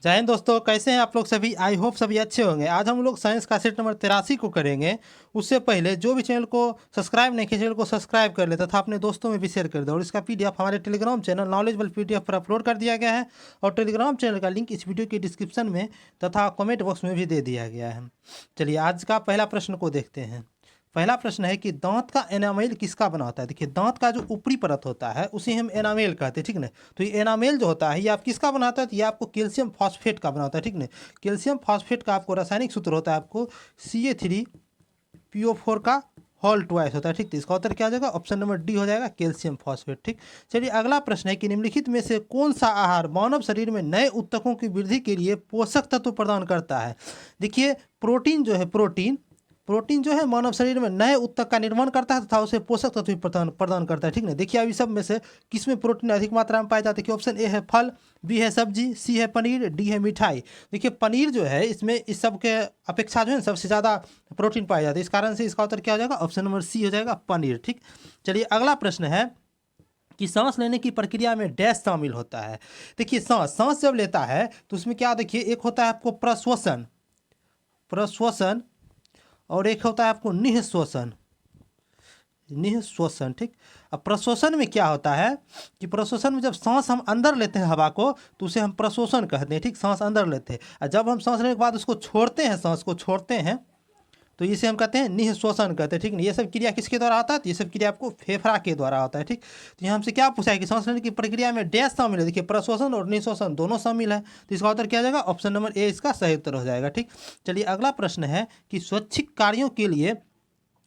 जय हिंद दोस्तों, कैसे हैं आप लोग सभी। आई होप सभी अच्छे होंगे। आज हम लोग साइंस का सेट नंबर 83 को करेंगे। उससे पहले जो भी चैनल को सब्सक्राइब नहीं किया, चैनल को सब्सक्राइब कर ले तथा अपने दोस्तों में भी शेयर कर दे। और इसका पीडीएफ हमारे टेलीग्राम चैनल नॉलेजबल पीडीएफ पर अपलोड कर दिया गया है और टेलीग्राम चैनल का लिंक इस वीडियो के डिस्क्रिप्शन में तथा कॉमेंट बॉक्स में भी दे दिया गया है। चलिए आज का पहला प्रश्न को देखते हैं। पहला प्रश्न है कि दांत का एनामेल किसका बना होता है। देखिए, दांत का जो ऊपरी परत होता है उसे हम एनामेल कहते हैं, ठीक ना। तो ये एनामेल जो होता है ये आप किसका बनाता है, तो ये आपको कैल्शियम फॉस्फेट का बनाता है, ठीक ना। कैल्शियम फॉस्फेट का आपको रासायनिक सूत्र होता है आपको Ca3PO4 का होल ट्वाइस होता है, ठीक। तो इसका उत्तर क्या हो जाएगा, ऑप्शन नंबर डी हो जाएगा, कैल्शियम फॉस्फेट, ठीक। चलिए अगला प्रश्न है कि निम्नलिखित में से कौन सा आहार मानव शरीर में नए ऊतकों की वृद्धि के लिए पोषक तत्व प्रदान करता है। देखिए, प्रोटीन जो है प्रोटीन जो है मानव शरीर में नए ऊतक का निर्माण करता है तथा उसे पोषक तत्व प्रदान करता है, ठीक ना। देखिए अभी सब में से किस में प्रोटीन अधिक मात्रा में पाए जाते हैं। ऑप्शन ए है फल, बी है सब्जी, सी है पनीर, डी है मिठाई। देखिए पनीर जो है इसमें इस सब के अपेक्षा जो है सबसे ज़्यादा प्रोटीन पाया जाता है। इस कारण से इसका उत्तर क्या हो जाएगा, ऑप्शन नंबर सी हो जाएगा, पनीर, ठीक। चलिए अगला प्रश्न है कि सांस लेने की प्रक्रिया में डैश शामिल होता है। देखिए सांस जब लेता है तो उसमें क्या, देखिए एक होता है आपको प्रश्वसन और एक होता है आपको निःश्वसन, ठीक। अब प्रश्वसन में क्या होता है कि प्रश्वसन में जब सांस हम अंदर लेते हैं हवा को तो उसे हम प्रश्वसन कहते हैं, ठीक। सांस अंदर लेते हैं और जब हम सांस लेने के बाद उसको छोड़ते हैं, सांस को छोड़ते हैं तो इसे हम कहते हैं निःश्वसन कहते हैं, ठीक ना। ये सब क्रिया किसके द्वारा होता है, तो ये सब क्रिया आपको फेफड़ा के द्वारा होता है, ठीक। तो यहाँ हमसे क्या पूछा है कि सांस लेने की प्रक्रिया में डैश शामिल है। देखिए प्रश्वसन और निःश्वसन दोनों शामिल है, तो इसका उत्तर क्या हो जाएगा, ऑप्शन नंबर ए इसका सही उत्तर हो जाएगा, ठीक। चलिए अगला प्रश्न है कि स्वैच्छिक कार्यों के लिए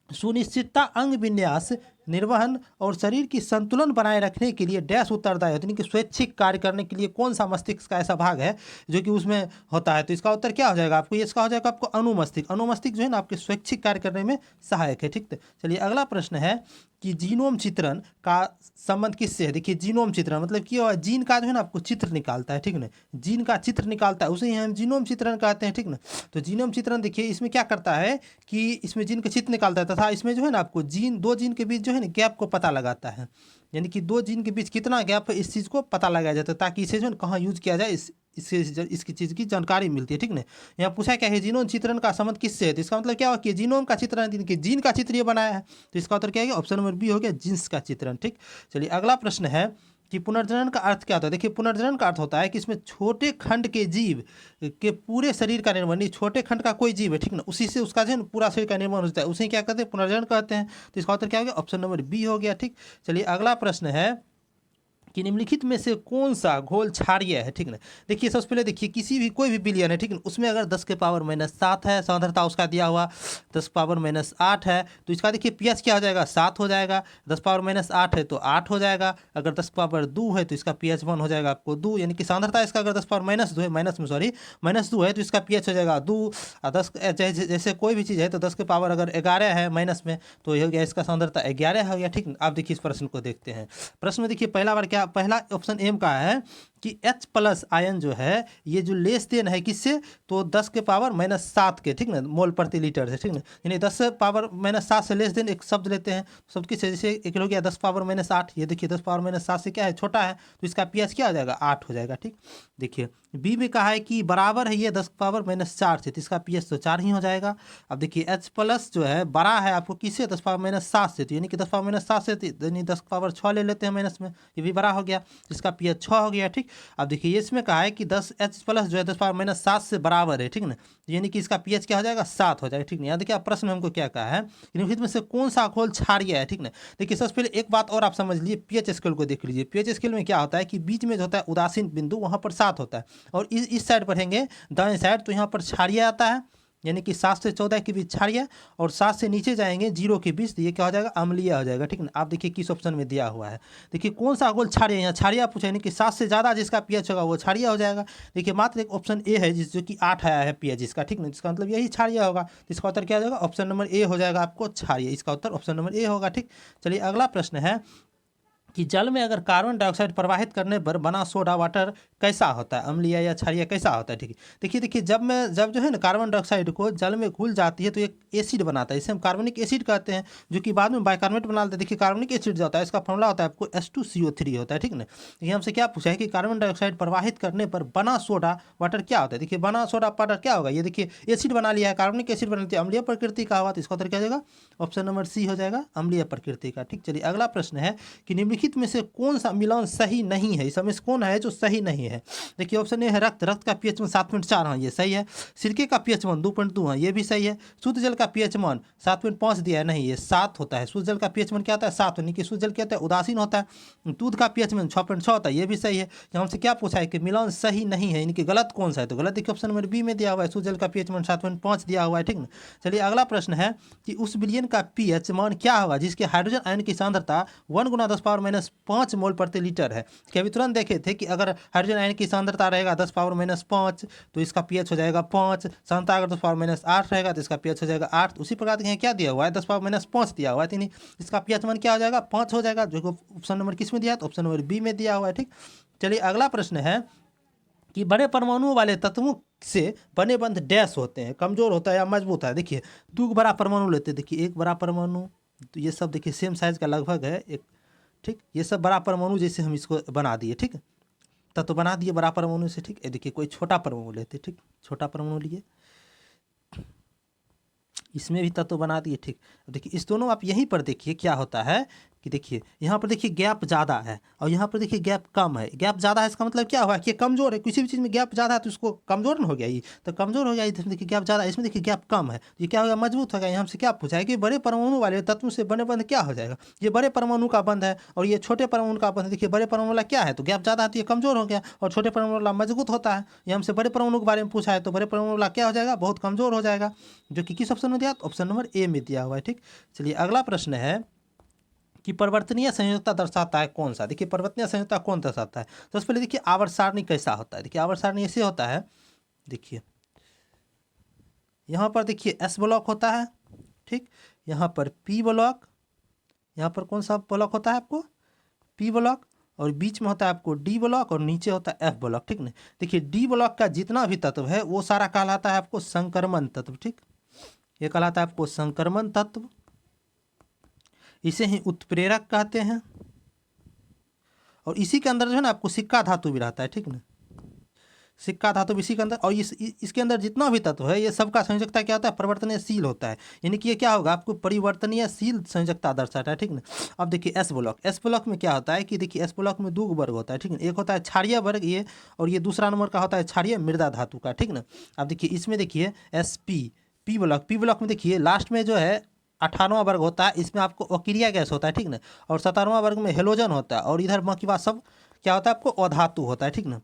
सुनिश्चितता, अंग विन्यास, निर्वहन और शरीर की संतुलन बनाए रखने के लिए डैश उत्तरदायी होती है। यानी कि स्वैच्छिक कार्य करने के लिए कौन सा मस्तिष्क का ऐसा भाग है जो कि उसमें होता है। तो इसका उत्तर क्या हो जाएगा आपको, इसका हो जाएगा आपको अनुमस्तिष्क जो है ना आपके स्वैच्छिक कार्य करने में सहायक है, ठीक। चलिए अगला प्रश्न है कि जीनोम चित्रण का संबंध किससे है। देखिए जीनोम चित्रण मतलब क्या है, जीन का जो है ना आपको चित्र निकालता है, ठीक ना। जीन का चित्र निकालता है उसे ही हम जीनोम चित्रण कहते हैं, ठीक ना। तो जीनोम चित्रण देखिए इसमें क्या करता है कि इसमें जीन का चित्र निकालता है तथा इसमें जो है ना आपको दो जीन के बीच जो है ना गैप को पता लगाता है। यानी कि दो जीन के बीच कितना गैप है इस चीज़ को पता लगाया जाता है ताकि इसे जो है कहाँ यूज किया जाए इससे इसकी चीज़ की जानकारी मिलती है, ठीक ना। यहाँ पूछा क्या है, जीनोम चित्रण का संबंध किससे है। तो इसका मतलब क्या हुआ कि जीनोम का चित्रण कि जीन का चित्र ये बनाया है। तो इसका उत्तर क्या है, ऑप्शन नंबर बी हो गया, जीन्स का चित्रण, ठीक। चलिए अगला प्रश्न है कि पुनर्जनन का अर्थ क्या होता है। देखिए पुनर्जनन का अर्थ होता है कि इसमें छोटे खंड के जीव के पूरे शरीर का निर्माण, नहीं छोटे खंड का कोई जीव है, ठीक ना, उसी से उसका जो है पूरा शरीर का निर्माण होता है, उसे क्या कहते हैं, पुनर्जनन कहते हैं। तो इसका उत्तर क्या हो गया, ऑप्शन नंबर बी हो गया, ठीक। चलिए अगला प्रश्न है कि निम्नलिखित में से कौन सा घोल क्षारीय है, ठीक ना। देखिए सबसे पहले देखिए किसी भी कोई भी विलयन है, ठीक है, उसमें अगर 10 के पावर -7 है सांद्रता उसका दिया हुआ 10 पावर -8 है तो इसका देखिए पीएच क्या हो जाएगा, 7 हो जाएगा। 10 पावर -8 है तो 8 हो जाएगा। अगर 10 पावर 2 है तो इसका पीएच 1 हो जाएगा आपको 2, यानी कि सांद्रता इसका अगर 10 पावर -2 है -2 है तो इसका पीएच हो जाएगा 2। और 10 जैसे कोई भी चीज़ है तो 10 के पावर अगर 11 है माइनस में तो ये हो गया इसका सांद्रता 11 हो गया, ठीक। आप देखिए इस प्रश्न को देखते हैं। प्रश्न में देखिए पहला ऑप्शन एम का है कि H+ आयन जो है ये जो लेस देन है किससे, तो 10 के पावर -7 के, ठीक ना, मोल प्रति लीटर से, ठीक ना। यानी 10 पावर -7 से लेस देन एक शब्द लेते हैं, शब्द किससे, जैसे एक हो गया 10 पावर -8, ये देखिए 10 पावर -7 से क्या है, छोटा है तो इसका पीएच क्या हो जाएगा, 8 हो जाएगा, ठीक। देखिए बी में कहा है कि बराबर है ये 10 पावर -4 से, तो इसका पीएच तो 4 ही हो जाएगा। अब देखिए H+ जो है बड़ा है आपको किससे, 10 पावर -7 से, तो यानी कि 10 पावर -7 से यानी 10 पावर 6 ले लेते हैं माइनस में, ये भी बड़ा हो गया, इसका पीएच 6 हो गया, ठीक। अब देखिए इसमें कहा है कि 10H+ जो है 10 पावर -7 से बराबर है, ठीक ना, यानी कि इसका पीएच क्या हो जाएगा, 7 हो जाएगा, ठीक ना। यहाँ देखिए प्रश्न में हमको क्या कहा है, निम्नलिखित में से कौन सा घोल क्षारीय है, ठीक ना। देखिए सबसे पहले एक बात और आप समझ लीजिए, पीएच स्केल को देख लीजिए। पीएच स्केल में क्या होता है कि बीच में जो होता है उदासीन बिंदु वहाँ पर 7 होता है और इस साइड पढ़ेंगे दाएं साइड तो यहाँ पर क्षारीय आता है, यानी कि 7 से 14 के बीच क्षारीय, और 7 से नीचे जाएंगे 0 के बीच तो ये क्या हो जाएगा, अम्लीय हो जाएगा, ठीक ना। आप देखिए किस ऑप्शन में दिया हुआ है, देखिए कौन सा घोल क्षारीय, यहाँ क्षारीय पूछा, यानी कि 7 से ज़्यादा जिसका पीएच होगा वो क्षारीय हो जाएगा। देखिए मात्र एक ऑप्शन ए है जो कि 8 आया है पीएच इसका, ठीक ना, इसका मतलब यही क्षारीय होगा। तो इसका उत्तर क्या हो जाएगा, ऑप्शन नंबर ए हो जाएगा आपको क्षारीय, इसका उत्तर ऑप्शन नंबर ए होगा, ठीक। चलिए अगला प्रश्न है कि जल में अगर कार्बन डाइऑक्साइड प्रवाहित करने पर बना सोडा वाटर कैसा होता है, अम्लीय या क्षारीय कैसा होता है। ठीक है, देखिए जब जो है ना कार्बन डाइऑक्साइड को जल में घुल जाती है तो एक एसिड बनाता है, इसे हम कार्बनिक एसिड कहते हैं, जो कि बाद में बाइकार्बोनेट बना लेते हैं। देखिए कार्बनिक एसिड जो होता है इसका फॉर्मूला होता है आपको H2CO3 होता है। ठीक ना, ये हमसे क्या पूछा है कि कार्बन डाइऑक्साइड प्रवाहित करने पर बना सोडा वाटर क्या होता है। देखिए बना सोडा वाटर क्या होगा, ये देखिए एसिड बना लिया है, कार्बनिक एसिड बना लिया, अम्लीय प्रकृति का हुआ, तो इसका उत्तर क्या हो जाएगा, ऑप्शन नंबर सी हो जाएगा, अम्लीय प्रकृति का। ठीक, चलिए अगला प्रश्न है कि निम्नलिखित में से कौन सा मिलान सही नहीं है, इसमें से कौन है जो सही नहीं है। देखिए ऑप्शन ए है रक्त का पीएच मान 7.4, हाँ ये सही है। सिरके का पीएच मान 2.2, हाँ ये भी सही है। शुद्ध जल का पीएच मान 7.5 दिया है, नहीं ये 7 होता है। शुद्ध जल का पीएच मान क्या होता है, 7, यानी कि शुद्ध जल क्या होता है, उदासीन होता है। दूध का पीएच मान 6.6 होता है, ये भी सही है। यहाँ हमसे क्या पूछा है कि मिलान सही नहीं है, यानी कि गलत कौन सा है, तो गलत देखिए ऑप्शन नंबर बी में दिया हुआ है, शुद्ध जल का पीएच मान 7.5 दिया हुआ है। ठीक ना, चलिए अगला प्रश्न है कि उस विलयन का पीएच मान क्या होगा जिसके हाइड्रोजन आयन की सांद्रता 1 × 10⁻5 मोल प्रति लीटर है। कि अभी तुरंत देखे थे कि अगर हाइड्रोजन आयन की सांद्रता रहेगा 10⁻5 तो इसका पीएच हो जाएगा 5, सांद्रता अगर 10⁻8 रहेगा तो इसका पीएच हो जाएगा 8। उसी प्रकार यहाँ क्या दिया हुआ है, 10⁻5 दिया हुआ है, तो इसका पीएच मान क्या हो जाएगा, 5 हो जाएगा, जो ऑप्शन नंबर किस में दिया है, तो ऑप्शन नंबर बी में दिया हुआ है। ठीक, चलिए अगला प्रश्न है कि बड़े परमाणुओं वाले तत्वों से बने बंध डैश होते हैं, कमजोर होता है या मजबूत है। देखिए दो बड़ा परमाणु लेते हैं, देखिए एक बड़ा परमाणु, तो ये सब देखिए सेम साइज का लगभग है एक। ठीक, ये सब बड़ा परमाणु जैसे हम इसको बना दिए। ठीक, तत्व बना दिए बड़ा परमाणु से। ठीक, ये देखिए कोई छोटा परमाणु लेते, ठीक छोटा परमाणु लिए, इसमें भी तत्व बना दिए। ठीक, अब देखिए इस दोनों आप यहीं पर देखिए क्या होता है कि देखिए यहाँ पर देखिए गैप ज़्यादा है और यहाँ पर देखिए गैप कम है। गैप ज़्यादा है इसका मतलब क्या हुआ कि कमज़ोर है, किसी भी चीज़ में गैप ज़्यादा है तो इसको कमज़ोर न हो गया, ये तो कमज़ोर हो गया। इसमें देखिए गैप ज़्यादा है, इसमें देखिए गैप कम है, ये क्या हो गया, मजबूत हो गया। यहाँ से क्या पूछा है कि बड़े परमाणु वाले तत्वों से बने बंध क्या हो जाएगा, ये बड़े परमाणु का बंध है और ये छोटे परमाणु का बंध। देखिए बड़े परमाणु वाला क्या है, तो गैप ज़्यादा है तो ये कमज़ोर हो गया, और छोटे परमाणु वाला मजबूत होता है। ये हमसे बड़े परमाणु के बारे में पूछा है, तो बड़े परमाणु वाला क्या हो जाएगा, बहुत कमज़ोर हो जाएगा, जो कि किस ऑप्शन में दिया, ऑप्शन नंबर ए में दिया हुआ है। ठीक, चलिए अगला प्रश्न है कि परिवर्तनीय संयोजकता दर्शाता है कौन सा। देखिए परिवर्तनीय संयोजकता कौन दर्शाता है, तो उससे पहले देखिए आवर्त सारणी कैसा होता है। देखिए आवर्त सारणी ऐसे होता है, देखिए यहाँ पर देखिए एस ब्लॉक होता है, ठीक, यहाँ पर पी ब्लॉक, यहाँ पर कौन सा ब्लॉक होता है आपको, पी ब्लॉक, और बीच में होता है आपको डी ब्लॉक और नीचे होता है एफ ब्लॉक। ठीक ना, देखिए डी ब्लॉक का जितना भी तत्व है वो सारा कहलाता है आपको संक्रमण तत्व। ठीक, ये कहलाता है आपको संक्रमण तत्व, इसे ही उत्प्रेरक कहते हैं। और इसी के अंदर जो है ना आपको सिक्का धातु भी रहता है। ठीक ना, सिक्का धातु भी इसी के अंदर, और इसके अंदर जितना भी तत्व है ये सबका संयोजकता क्या होता है, परिवर्तनशील होता है, यानी कि ये क्या होगा आपको परिवर्तनीयशील संयोजकता दर्शाता है। ठीक ना, अब देखिए एस ब्लॉक, एस ब्लॉक में क्या होता है कि देखिए एस ब्लॉक में 2 वर्ग होता है। ठीक है, एक होता है क्षारीय वर्ग ये, और ये दूसरा नंबर का होता है क्षारीय मृदा धातु का। ठीक ना, अब देखिए इसमें देखिए S P block, P block में देखिए लास्ट में जो है 98वां वर्ग होता है, इसमें आपको अक्रिया गैस होता है। ठीक ना, और 17वां वर्ग में हेलोजन होता है, और इधर बाकी बात सब क्या होता है आपको अधातु होता है। ठीक ना,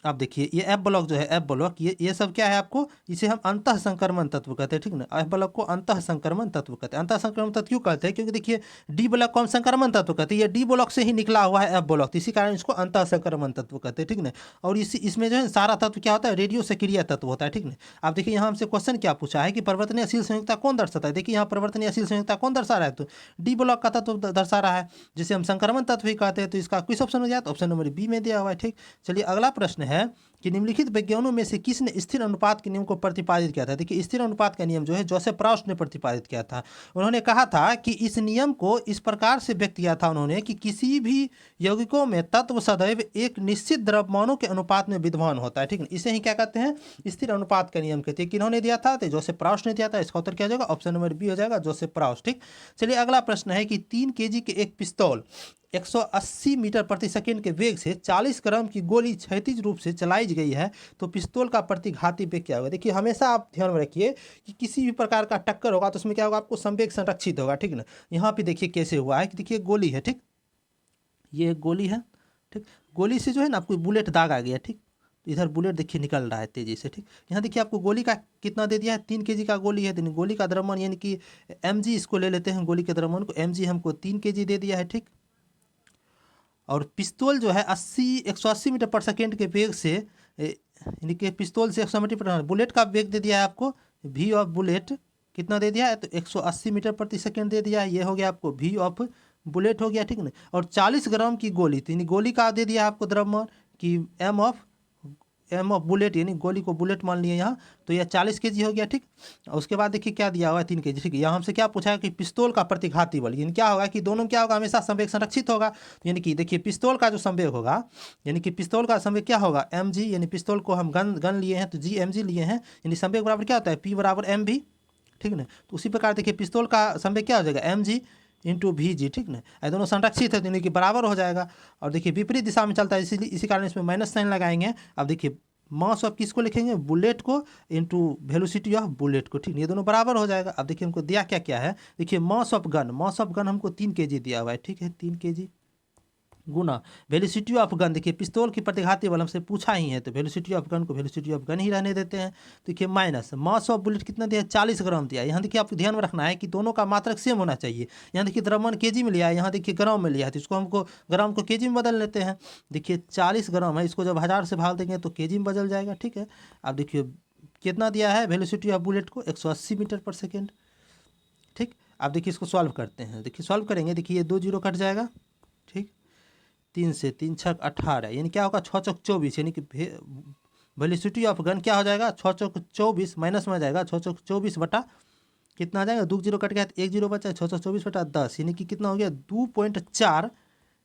अब देखिए ये एफ ब्लॉक जो है, एफ ब्लॉक ये सब क्या है आपको, इसे हम अंतः संक्रमण तत्व कहते हैं। ठीक ना, एफ ब्लॉक को अंतः संक्रमण तत्व कहते हैं। अंतः संक्रमण तत्व क्यों कहते हैं, क्योंकि देखिए डी ब्लॉक को हम संक्रमण तत्व कहते हैं, ये डी ब्लॉक से ही निकला हुआ है एफ ब्लॉक, इसी कारण इसको अंतः संक्रमण तत्व कहते हैं। ठीक ना, और इसमें जो है सारा तत्व क्या होता है, रेडियो सक्रिय तत्व होता है। ठीक ना, अब देखिए यहाँ हमसे क्वेश्चन क्या पूछा है कि परिवर्तनशील संयोजकता कौन दर्शाता है। देखिए यहाँ परिवर्तनशील संयोजकता कौन दर्शा रहा है, तो डी ब्लॉक का तत्व दर्शा रहा है, जिसे हम संक्रमण तत्व ही कहते हैं। तो इसका किस ऑप्शन में दिया, तो ऑप्शन नंबर बी में दिया हुआ है। ठीक, चलिए अगला प्रश्न है कि निम्नलिखित विज्ञानों में से किसने स्थिर अनुपात के नियम को प्रतिपादित किया था। देखिए स्थिर अनुपात का नियम जो है जोसेफ प्राउस्ट ने प्रतिपादित किया था। उन्होंने कहा था कि इस नियम को इस प्रकार से व्यक्त किया था उन्होंने कि किसी भी यौगिकों में तत्व सदैव एक निश्चित द्रव्यमानों के अनुपात में विद्यमान होता है। ठीक है, इसे ही क्या कहते हैं, स्थिर अनुपात का नियम कहते हैं। किन्होंने दिया था, तो जोसेफ प्राउस्ट ने दिया था। इसका उत्तर क्या हो जाएगा, ऑप्शन नंबर बी हो जाएगा, जोसेफ प्राउस्ट। ठीक, चलिए अगला प्रश्न है कि 3 kg के एक पिस्तौल 180 मीटर प्रति सेकंड के वेग से 40 ग्राम की गोली क्षैतिज रूप से चलाई गई है, तो पिस्तौल का प्रतिघाती वेग क्या होगा। देखिए हमेशा आप ध्यान में रखिए कि किसी भी प्रकार का टक्कर होगा तो उसमें क्या होगा, आपको संवेग संरक्षित होगा। ठीक ना, यहाँ पे देखिए कैसे हुआ है कि देखिए गोली है, ठीक, ये एक गोली है। ठीक, गोली से जो है ना आपको बुलेट दाग आ गया। ठीक, इधर बुलेट देखिए निकल रहा है तेजी से। ठीक, यहाँ देखिए आपको गोली का कितना दे दिया है, 3 kg का गोली है, तो गोली का द्रव्यमान यानी कि mg इसको ले लेते हैं, गोली के द्रव्यमान को mg हमको 3 kg दे दिया है। ठीक, और पिस्तौल जो है 180 मीटर पर सेकेंड के वेग से, यानी कि पिस्तौल से 100 मीटर पर, बुलेट का वेग दे दिया है आपको, v ऑफ बुलेट कितना दे दिया है, तो 180 मीटर प्रति सेकेंड दे दिया है। ये हो गया आपको v ऑफ बुलेट हो गया, ठीक ना। और 40 ग्राम की गोली, तो यानी गोली का दे दिया आपको द्रव्यमान कि एम ऑफ बुलेट, यानी गोली को बुलेट मान लिए यहाँ, तो यह 40 kg हो गया, ठीक। और उसके बाद देखिए क्या दिया हुआ है 3 kg, ठीक है। यहाँ हमसे क्या पूछा है कि पिस्तौल का प्रतिघाती बल, यानी क्या होगा कि दोनों क्या होगा, हमेशा संवेग संरक्षित होगा। यानी कि देखिए पिस्तौल का जो संवेग होगा, यानी कि पिस्तौल का संवेग क्या होगा, mg, यानी पिस्तौल को हम गन लिए हैं तो जी mg लिए हैं, यानी संवेग बराबर क्या होता है, p बराबर mv, ठीक ना। तो उसी प्रकार देखिए पिस्तौल का संवेग क्या हो जाएगा, mg इंटू वी जी, ठीक ना। ये दोनों संरक्षित है, यानी कि बराबर हो जाएगा। और देखिए विपरीत दिशा में चलता है, इसीलिए इसी कारण इसमें माइनस साइन लगाएंगे। अब देखिए मास ऑफ किसको लिखेंगे, बुलेट को इंटू वेलोसिटी ऑफ बुलेट को, ठीक है। ये दोनों बराबर हो जाएगा। अब देखिए हमको दिया क्या क्या है, देखिए मास ऑफ गन हमको 3 kg दिया हुआ है, ठीक है, 3 kg Guna velocity of gun, देखिए पिस्तौल की प्रतिघाती बल हमसे पूछा ही है, तो वेलोसिटी ऑफ गन को वेलोसिटी ऑफ गन ही रहने देते हैं। देखिए माइनस मास ऑफ बुलेट कितना दिया है, 40 ग्राम दिया है। यहाँ देखिए आपको ध्यान में रखना है कि दोनों का मात्रक सेम होना चाहिए। यहाँ देखिए द्रव्यमान केजी में लिया है, यहाँ देखिए ग्राम में लिया है, तो इसको हमको ग्राम को केजी में बदल लेते हैं। देखिए 40 ग्राम है, इसको जब 1000 से भाग देंगे तो केजी में बदल जाएगा, ठीक है। अब देखिए कितना दिया है वेलोसिटी ऑफ बुलेट को, 180 मीटर पर सेकेंड, ठीक। अब देखिए इसको सॉल्व करते हैं, देखिए सॉल्व करेंगे, देखिए ये 2 जीरो कट जाएगा, ठीक। 3 से 3 छक 18, यानी क्या होगा 6 चौक 24, यानी कि वेलोसिटी ऑफ गन क्या हो जाएगा, 6 चौक 24 माइनस में आ जाएगा, 6 चौक 24 बटा कितना आ जाएगा, 2 जीरो कट गया तो 1 जीरो बचा, 6 चौक 24 बटा 10, यानी कि कितना हो गया 2.4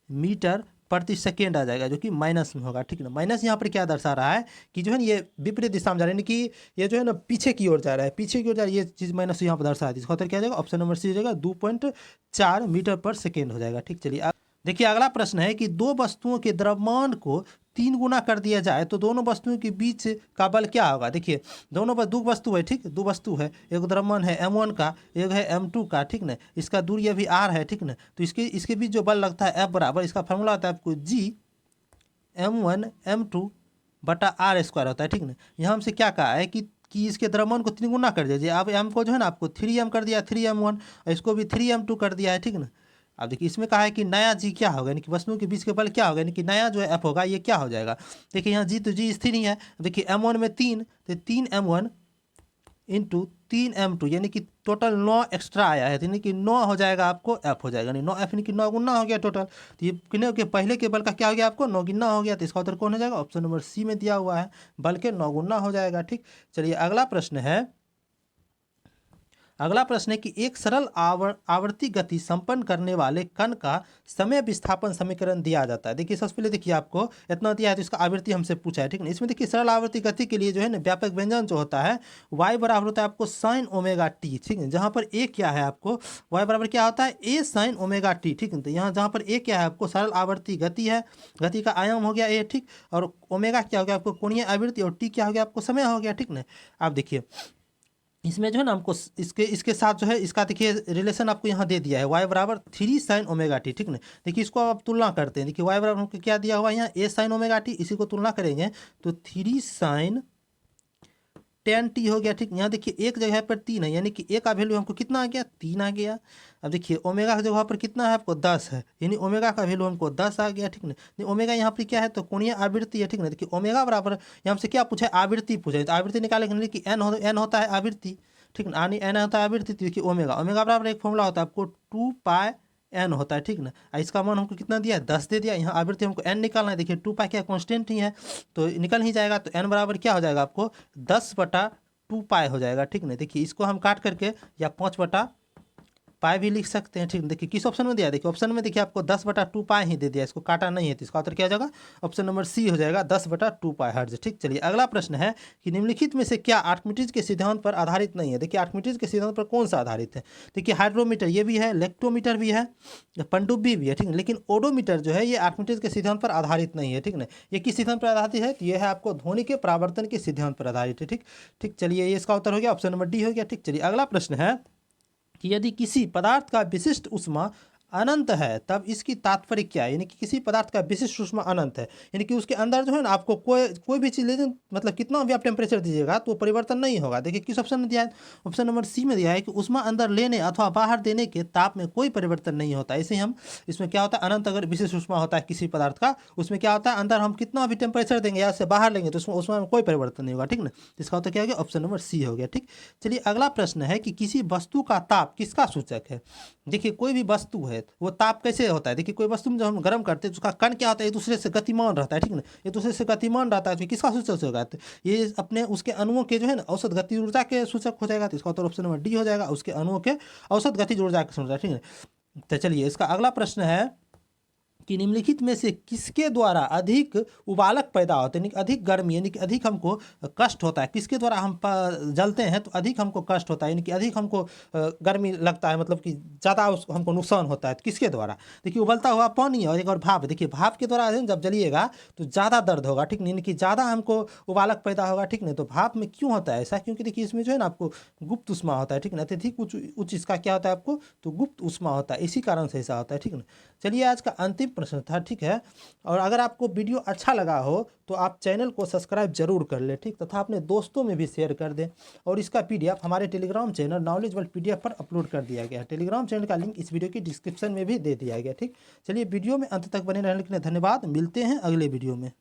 मीटर प्रति सेकेंड आ जाएगा, जो कि माइनस में होगा, ठीक ना। माइनस यहाँ पर क्या दर्शा रहा है कि जो है ना ये विपरीत दिशा में जा रहा है, यानी कि ये जो है ना पीछे की ओर जा रहा है, पीछे की ओर जा रहा है, ये चीज़ माइनस यहाँ पर दर्शा है। इसका उत्तर क्या हो जाएगा, ऑप्शन नंबर सी हो जाएगा, 2.4 मीटर पर सेकेंड हो जाएगा, ठीक। चलिए देखिए अगला प्रश्न है कि दो वस्तुओं के द्रव्यमान को 3 गुना कर दिया जाए तो दोनों वस्तुओं के बीच का बल क्या होगा। देखिए दोनों पर दो वस्तु है, ठीक, दो वस्तु है, एक द्रव्यमान है m1 का, एक है m2 का, ठीक ना। इसका दूरी अभी r है, ठीक ना। तो इसके बीच जो बल लगता है F बराबर, इसका फॉर्मूला होता है आपको g m1 m2 बटा आर स्क्वायर होता है, ठीक ना। यहाँ हमसे क्या कहा है कि इसके द्रव्यमान को 3 गुना कर दीजिए। अब m को जो है ना आपको 3m कर दिया, 3m1, और इसको भी 3m2 कर दिया है, ठीक ना। अब देखिए इसमें कहा है कि नया जी क्या होगा, यानी कि वस्तुओं के बीच के बल क्या होगा, यानी कि नया जो है एफ होगा ये क्या हो जाएगा। देखिए यहाँ जी तो जी स्थिर ही है, देखिए m1 में 3, तो 3m1 इंटू 3m2, यानी कि टोटल 9 एक्स्ट्रा आया है, यानी कि 9 हो जाएगा आपको एफ हो जाएगा, यानी 9 एफ, यानी कि 9 गुना हो गया टोटल। तो ये कितने के पहले के बल का क्या हो गया आपको 9 गुना हो गया, तो इसका उत्तर कौन हो जाएगा, ऑप्शन नंबर सी में दिया हुआ है, बल के 9 गुना हो जाएगा, ठीक। चलिए अगला प्रश्न है, अगला प्रश्न है कि एक सरल आवर्ती गति संपन्न करने वाले कण का समय विस्थापन समीकरण दिया जाता है। देखिए सबसे पहले देखिए आपको इतना दिया है तो इसका आवृत्ति हमसे पूछा है, ठीक है। इसमें देखिए सरल आवर्ती गति के लिए जो है ना व्यापक व्यंजन जो होता है y बराबर होता है आपको साइन ओमेगा टी, ठीक है। जहाँ पर a क्या है आपको, y बराबर क्या होता है a साइन ओमेगा टी, ठीक है। तो यहाँ जहाँ पर a क्या है आपको सरल आवर्ती गति है, गति का आयाम हो गया a, ठीक। और ओमेगा क्या हो गया आपको कोणीय आवृत्ति, और टी क्या हो गया आपको समय हो गया, ठीक ना। आप देखिए इसमें जो है ना हमको इसके साथ जो है इसका देखिए रिलेशन आपको यहाँ दे दिया है y बराबर 3 साइन ओमेगा टी, ठीक ना। देखिए इसको आप तुलना करते हैं, देखिए y बराबर हमको क्या दिया हुआ है यहाँ a साइन ओमेगा टी, इसी को तुलना करेंगे तो 3 साइन 10t हो गया, ठीक। यहाँ देखिए एक जगह पर 3 है, यानी कि a का वैल्यू हमको कितना आ गया 3 आ गया। अब देखिए ओमेगा की जगह पर कितना है आपको 10 है, यानी ओमेगा का वैल्यू हमको 10 आ गया, ठीक ना। ओमेगा यहाँ पर क्या है तो कोणीय आवृत्ति है, ठीक ना। देखिए ओमेगा बराबर यहाँ हमसे क्या पूछा है आवृत्ति पूछा है, तो आवृत्ति निकालेंगे कि n होता है आवृत्ति, ठीक ना। एन होता है आवृत्ति, देखिए ओमेगा बराबर एक फॉर्मूला होता है आपको 2πn होता है, ठीक ना। इसका मान हमको कितना दिया है 10 दे दिया, यहाँ आवृत्ति हमको n निकालना है, देखिए 2π क्या कांस्टेंट ही है तो निकल ही जाएगा, तो n बराबर क्या हो जाएगा आपको 10/2π हो जाएगा, ठीक ना। देखिए इसको हम काट करके या 5/π भी लिख सकते हैं, ठीक। देखिए किस ऑप्शन में दिया, देखिए ऑप्शन में देखिए आपको 10/2π ही दे दिया, इसको काटा नहीं है, तो इसका उत्तर क्या हो जाएगा ऑप्शन नंबर सी हो जाएगा 10/2π हर्ट्ज, ठीक। चलिए अगला प्रश्न है कि निम्नलिखित में से क्या आर्किमिडीज के सिद्धांत पर आधारित नहीं है। देखिए आर्किमिडीज के सिद्धांत पर कौन सा आधारित है, देखिए हाइड्रोमीटर ये भी है, इलेक्ट्रोमीटर भी है, पनडुब्बी भी है, ठीक है। लेकिन ओडोमीटर जो है ये आर्किमिडीज के सिद्धांत पर आधारित नहीं है, ठीक ना। ये किस सिद्धांत पर आधारित है, तो ये है आपको ध्वनि के परावर्तन के सिद्धांत पर आधारित है, ठीक। चलिए ये इसका उत्तर हो गया ऑप्शन नंबर डी हो गया, ठीक। चलिए अगला प्रश्न है कि यदि किसी पदार्थ का विशिष्ट ऊष्मा अनंत है तब इसकी तात्पर्य क्या है, यानी कि किसी पदार्थ का विशिष्ट ऊष्मा अनंत है, यानी कि उसके अंदर जो है ना आपको कोई भी चीज़ ले मतलब कितना भी आप टेम्परेचर दीजिएगा तो परिवर्तन नहीं होगा। देखिए किस ऑप्शन में दिया है, ऑप्शन नंबर सी में दिया है कि ऊष्मा अंदर लेने अथवा बाहर देने के ताप में कोई परिवर्तन नहीं होता। ऐसे हम इसमें क्या होता है अनंत अगर विशिष्ट ऊष्मा होता है किसी पदार्थ का, उसमें क्या होता है अंदर हम कितना भी टेम्परेचर देंगे या से बाहर लेंगे तो उसमें ऊष्मा में कोई परिवर्तन नहीं होगा, ठीक ना। इसका उत्तर क्या हो गया ऑप्शन नंबर सी हो गया, ठीक। चलिए अगला प्रश्न है कि किसी वस्तु का ताप किसका सूचक है। देखिए कोई भी वस्तु है है। वो ताप कैसे होता है, देखिए कोई वस्तु में जब हम गर्म करते हैं तो उसका कण क्या होता है, एक दूसरे से गतिमान रहता है, ठीक ना। एक दूसरे से गतिमान रहता है तो किसका सूचक से होगा, तो ये अपने उसके अणुओं के जो है ना औसत गति ऊर्जा के सूचक हो जाएगा। तो इसका उत्तर ऑप्शन नंबर डी हो जाएगा, उसके अणुओं के औसत गति ऊर्जा के सूचक, ठीक है। तो चलिए इसका अगला प्रश्न है कि निम्नलिखित में से किसके द्वारा अधिक उबालक पैदा होते हैं, यानी कि अधिक गर्मी, यानी कि अधिक हमको कष्ट होता है, किसके द्वारा हम जलते हैं तो अधिक हमको कष्ट होता है, यानी कि अधिक हमको गर्मी लगता है, मतलब कि ज़्यादा हमको नुकसान होता है, तो किसके द्वारा। देखिए उबलता हुआ पानी और एक और भाप, देखिए भाप के द्वारा जब जलिएगा तो ज़्यादा दर्द होगा, ठीक नहीं, यानी कि ज़्यादा हमको उबालक पैदा होगा, ठीक नहीं। तो भाप में क्यों होता है ऐसा, क्योंकि देखिए इसमें जो है ना आपको गुप्त उष्मा होता है, ठीक ना, अत्यधिक उच्च इसका क्या होता है आपको, तो गुप्त उष्मा होता है, इसी कारण से ऐसा होता है, ठीक ना। चलिए आज का अंतिम प्रश्न था, ठीक है। और अगर आपको वीडियो अच्छा लगा हो तो आप चैनल को सब्सक्राइब जरूर कर लें, ठीक, तथा अपने दोस्तों में भी शेयर कर दें। और इसका पीडीएफ हमारे Telegram channel knowledge world PDF पर अपलोड कर दिया गया है। टेलीग्राम चैनल का लिंक इस वीडियो की डिस्क्रिप्शन में भी दे दिया गया, ठीक। चलिए वीडियो में अंत तक बने रहने के लिए धन्यवाद, मिलते हैं अगले वीडियो में।